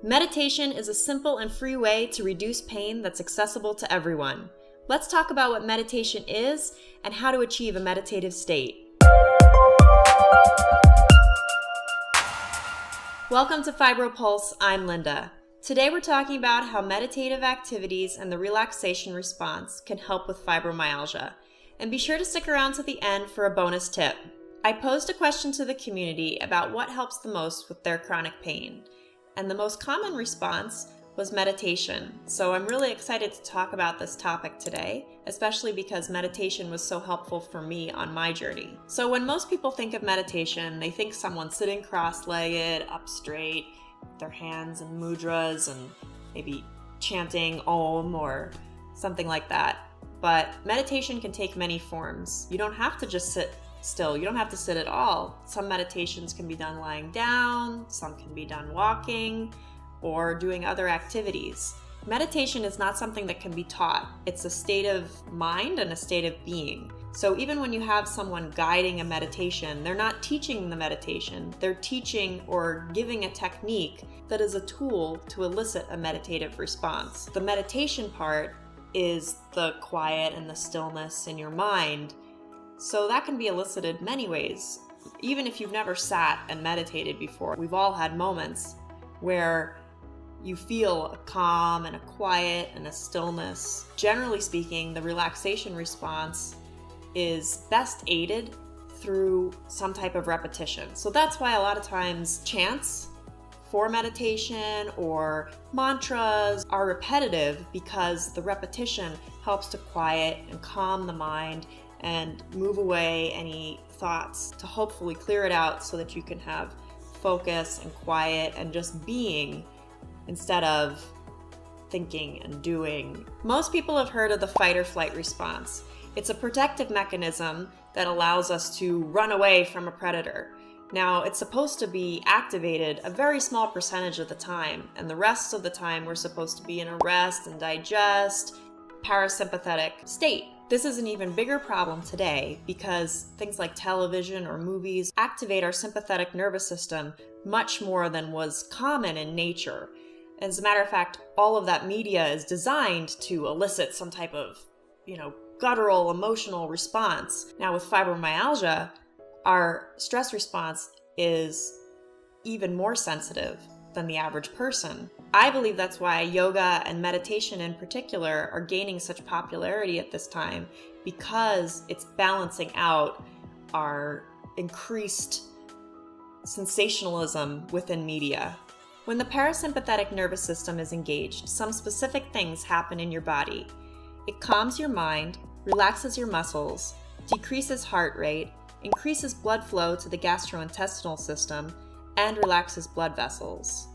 Meditation is a simple and free way to reduce pain that's accessible to everyone. Let's talk about what meditation is and how to achieve a meditative state. Welcome to Fibro Pulse, I'm Linda. Today we're talking about how meditative activities and the relaxation response can help with fibromyalgia. And be sure to stick around to the end for a bonus tip. I posed a question to the community about what helps the most with their chronic pain. And the most common response was meditation. So I'm really excited to talk about this topic today, especially because meditation was so helpful for me on my journey. So when most people think of meditation, they think someone sitting cross-legged, up straight, their hands in mudras and maybe chanting Om or something like that. But meditation can take many forms. You don't have to just sit still. You don't have to sit at all. Some meditations can be done lying down, some can be done walking, or doing other activities. Meditation is not something that can be taught. It's a state of mind and a state of being. So even when you have someone guiding a meditation, they're not teaching the meditation. They're teaching or giving a technique that is a tool to elicit a meditative response. The meditation part is the quiet and the stillness in your mind. So that can be elicited many ways. Even if you've never sat and meditated before, we've all had moments where you feel a calm and a quiet and a stillness. Generally speaking, the relaxation response is best aided through some type of repetition. So that's why a lot of times chants for meditation or mantras are repetitive, because the repetition helps to quiet and calm the mind and move away any thoughts to hopefully clear it out so that you can have focus and quiet and just being instead of thinking and doing. Most people have heard of the fight or flight response. It's a protective mechanism that allows us to run away from a predator. Now, it's supposed to be activated a very small percentage of the time, and the rest of the time we're supposed to be in a rest and digest, parasympathetic state. This is an even bigger problem today because things like television or movies activate our sympathetic nervous system much more than was common in nature. As a matter of fact, all of that media is designed to elicit some type of, guttural emotional response. Now with fibromyalgia, our stress response is even more sensitive than the average person. I believe that's why yoga and meditation in particular are gaining such popularity at this time, because it's balancing out our increased sensationalism within media. When the parasympathetic nervous system is engaged, some specific things happen in your body. It calms your mind, relaxes your muscles, decreases heart rate, increases blood flow to the gastrointestinal system, and relaxes blood vessels.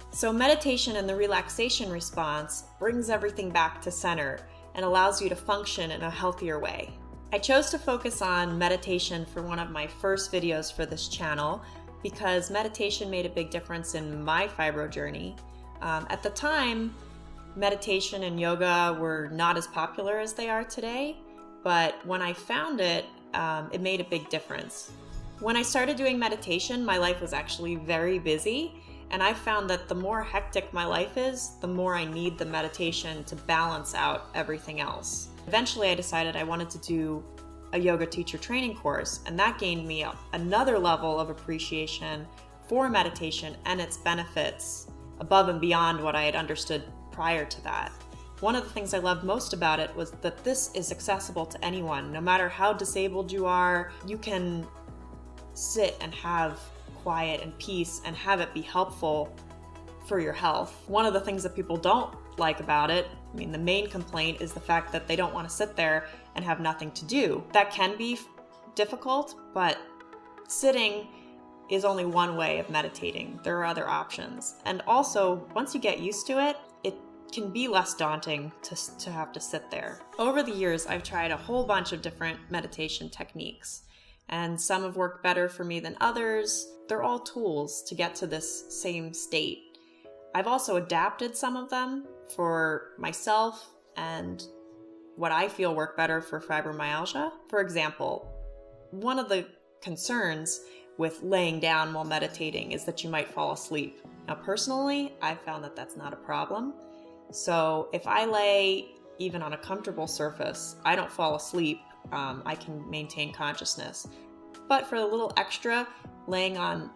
So meditation and the relaxation response brings everything back to center and allows you to function in a healthier way. I chose to focus on meditation for one of my first videos for this channel because meditation made a big difference in my fibro journey. At the time, meditation and yoga were not as popular as they are today, but when I found it, it made a big difference. When I started doing meditation, my life was actually very busy, and I found that the more hectic my life is, the more I need the meditation to balance out everything else. Eventually, I decided I wanted to do a yoga teacher training course, and that gained me another level of appreciation for meditation and its benefits above and beyond what I had understood prior to that. One of the things I loved most about it was that this is accessible to anyone. No matter how disabled you are, you can sit and have quiet and peace and have it be helpful for your health. One of the things that people don't like about it, the main complaint is the fact that they don't want to sit there and have nothing to do. That can be difficult, but sitting is only one way of meditating. There are other options. And also, once you get used to it, it can be less daunting to have to sit there. Over the years, I've tried a whole bunch of different meditation techniques, and some have worked better for me than others. They're all tools to get to this same state. I've also adapted some of them for myself and what I feel work better for fibromyalgia. For example, one of the concerns with laying down while meditating is that you might fall asleep. Now, personally, I've found that that's not a problem. So if I lay even on a comfortable surface, I don't fall asleep. I can maintain consciousness. But for a little extra, laying on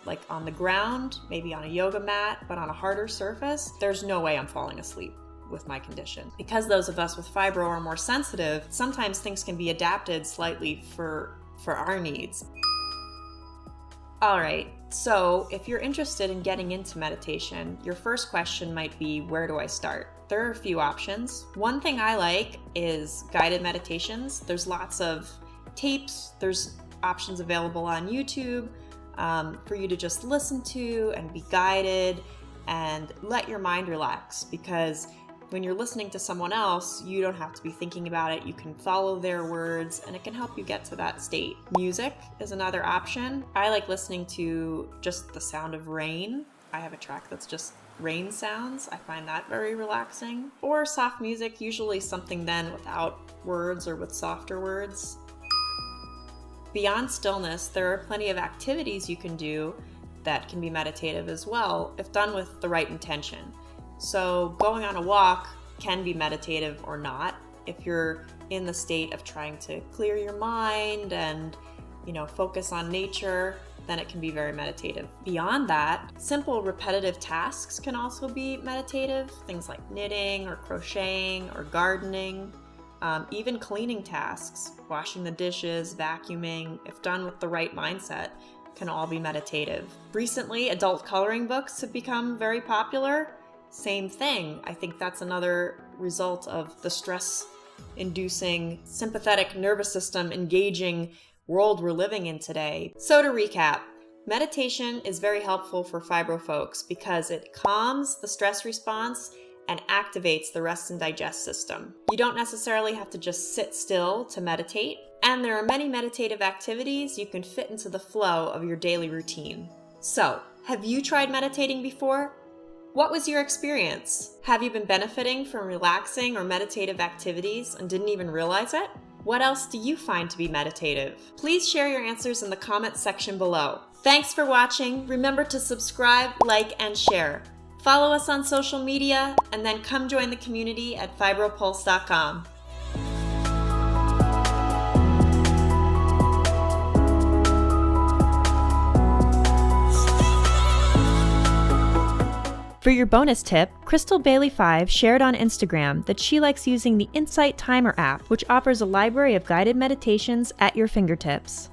like on the ground, maybe on a yoga mat, but on a harder surface, there's no way I'm falling asleep with my condition. Because those of us with fibro are more sensitive, sometimes things can be adapted slightly for our needs. All right, so if you're interested in getting into meditation, your first question might be, where do I start? There are a few options. One thing I like is guided meditations. There's lots of tapes, there's options available on YouTube for you to just listen to and be guided and let your mind relax, because when you're listening to someone else, you don't have to be thinking about it. You can follow their words and it can help you get to that state. Music is another option. I like listening to just the sound of rain. I have a track that's just rain sounds. I find that very relaxing. Or soft music, usually something then without words or with softer words. Beyond stillness, there are plenty of activities you can do that can be meditative as well, if done with the right intention. So going on a walk can be meditative or not. If you're in the state of trying to clear your mind and, focus on nature, then it can be very meditative. Beyond that, simple repetitive tasks can also be meditative. Things like knitting or crocheting or gardening, even cleaning tasks, washing the dishes, vacuuming, if done with the right mindset, can all be meditative. Recently, adult coloring books have become very popular. Same thing. I think that's another result of the stress-inducing sympathetic nervous system engaging world we're living in today. So to recap, meditation is very helpful for fibro folks because it calms the stress response and activates the rest and digest system. You don't necessarily have to just sit still to meditate, and there are many meditative activities you can fit into the flow of your daily routine. So, have you tried meditating before? What was your experience? Have you been benefiting from relaxing or meditative activities and didn't even realize it? What else do you find to be meditative? Please share your answers in the comments section below. Thanks for watching. Remember to subscribe, like, and share. Follow us on social media, and then come join the community at fibropulse.com. For your bonus tip, Crystal Bailey 5 shared on Instagram that she likes using the Insight Timer app, which offers a library of guided meditations at your fingertips.